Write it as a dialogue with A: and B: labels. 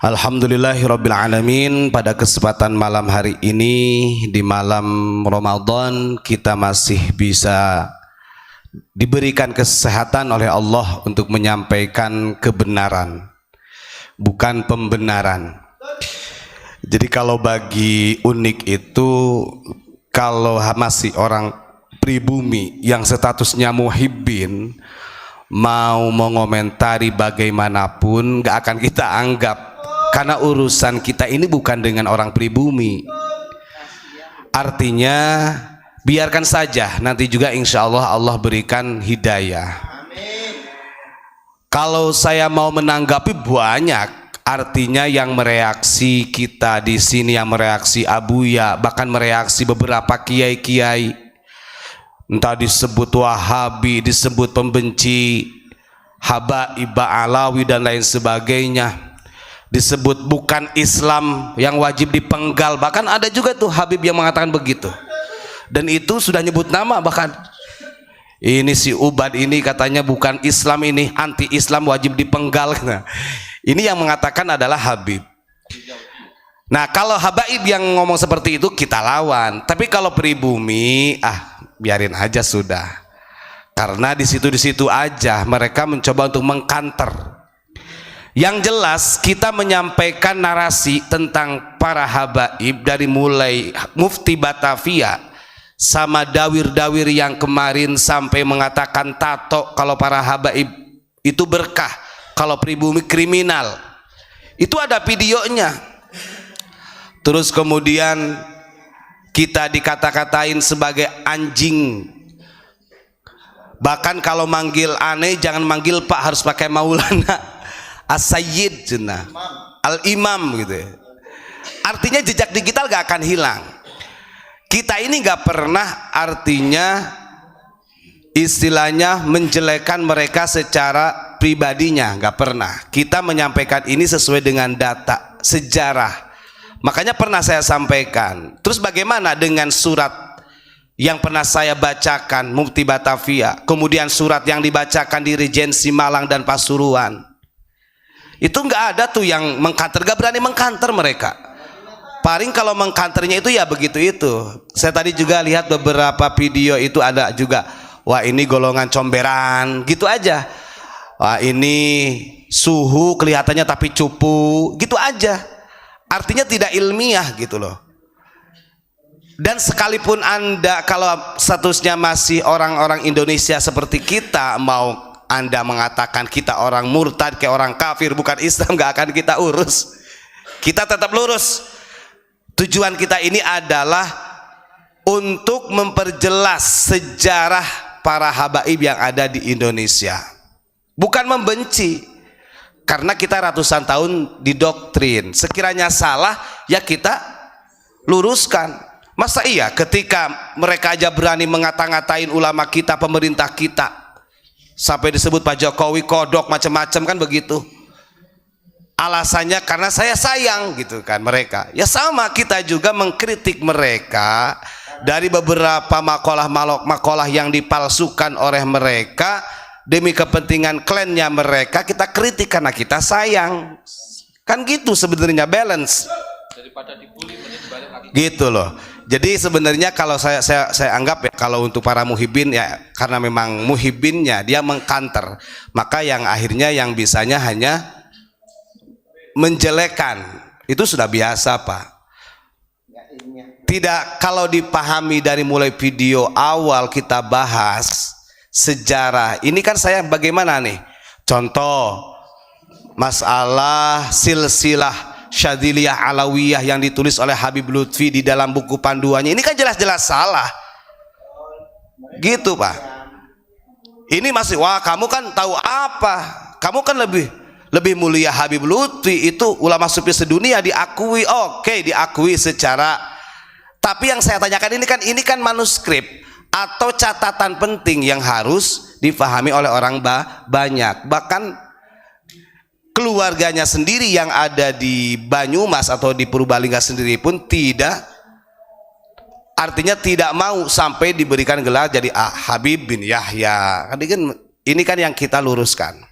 A: Alhamdulillahirabbil alamin. Pada kesempatan malam hari ini di malam Ramadan kita masih bisa diberikan kesehatan oleh Allah untuk menyampaikan kebenaran, bukan pembenaran. Jadi kalau bagi unik itu, kalau masih orang pribumi yang statusnya muhibbin mau mengomentari bagaimanapun gak akan kita anggap, karena urusan kita ini bukan dengan orang pribumi. Artinya biarkan saja, nanti juga insya Allah Allah berikan hidayah. Kalau saya mau menanggapi banyak, artinya yang mereaksi kita di sini, yang mereaksi Abuya, bahkan mereaksi beberapa kiai-kiai, entah disebut Wahabi, disebut pembenci Habaib Alawi dan lain sebagainya, disebut bukan Islam yang wajib dipenggal, bahkan ada juga tuh Habib yang mengatakan begitu, dan itu sudah nyebut nama. Bahkan ini si Ubad ini katanya bukan Islam, ini anti Islam, wajib dipenggal. Nah, ini yang mengatakan adalah Habib. Nah, kalau Habaib yang ngomong seperti itu kita lawan, tapi kalau pribumi biarin aja sudah, karena di situ aja mereka mencoba untuk mengkanter. Yang jelas kita menyampaikan narasi tentang para habaib dari mulai Mufti Batavia sama dawir-dawir yang kemarin sampai mengatakan tato kalau para habaib itu berkah, kalau pribumi kriminal. Itu ada videonya. Terus kemudian kita dikata-katain sebagai anjing. Bahkan kalau manggil aneh jangan manggil Pak, harus pakai Maulana As-Sayyid Jannah Al-Imam gitu ya. Artinya jejak digital gak akan hilang. Kita ini gak pernah artinya istilahnya menjelekan mereka secara pribadinya, gak pernah. Kita menyampaikan ini sesuai dengan data, sejarah. Makanya pernah saya sampaikan. Terus bagaimana dengan surat yang pernah saya bacakan Mufti Batavia, kemudian surat yang dibacakan di Regensi Malang dan Pasuruan? Itu nggak ada tuh yang mengkanter, gak berani mengkanter mereka. Paling kalau mengkanternya itu ya begitu itu. Saya tadi juga lihat beberapa video itu ada juga, wah ini golongan comberan, gitu aja. Wah ini suhu kelihatannya tapi cupu, gitu aja. Artinya tidak ilmiah gitu loh. Dan sekalipun Anda kalau statusnya masih orang-orang Indonesia seperti kita, mau Anda mengatakan kita orang murtad, kayak orang kafir, bukan Islam, gak akan kita urus. Kita tetap lurus. Tujuan kita ini adalah untuk memperjelas sejarah para habaib yang ada di Indonesia, bukan membenci. Karena kita ratusan tahun didoktrin, sekiranya salah ya kita luruskan. Masa iya ketika mereka aja berani ngata-ngatain ulama kita, pemerintah kita, sampai disebut Pak Jokowi kodok macam-macam kan begitu. Alasannya karena saya sayang gitu kan mereka. Ya sama kita juga mengkritik mereka dari beberapa makalah yang dipalsukan oleh mereka demi kepentingan klannya mereka, kita kritik karena kita sayang. Kan gitu sebenarnya, balance. Daripada dibully balik lagi. Gitu loh. Jadi sebenarnya kalau saya anggap ya, kalau untuk para muhibbin ya, karena memang muhibbinnya dia mengkanter, maka yang akhirnya yang bisanya hanya menjelekan. Itu sudah biasa Pak. Tidak, kalau dipahami dari mulai video awal kita bahas sejarah. Ini kan saya bagaimana nih? Contoh masalah silsilah Syadziliyah Alawiyah yang ditulis oleh Habib Lutfi di dalam buku panduannya, ini kan jelas-jelas salah gitu Pak. Ini masih, wah kamu kan tahu apa, kamu kan lebih mulia Habib Lutfi, itu ulama sufi sedunia, diakui. Oke, diakui secara, tapi yang saya tanyakan ini kan manuskrip atau catatan penting yang harus difahami oleh orang banyak. Bahkan keluarganya sendiri yang ada di Banyumas atau di Purbalingga sendiri pun tidak, artinya tidak mau sampai diberikan gelar jadi Habib bin Yahya. Ini kan yang kita luruskan.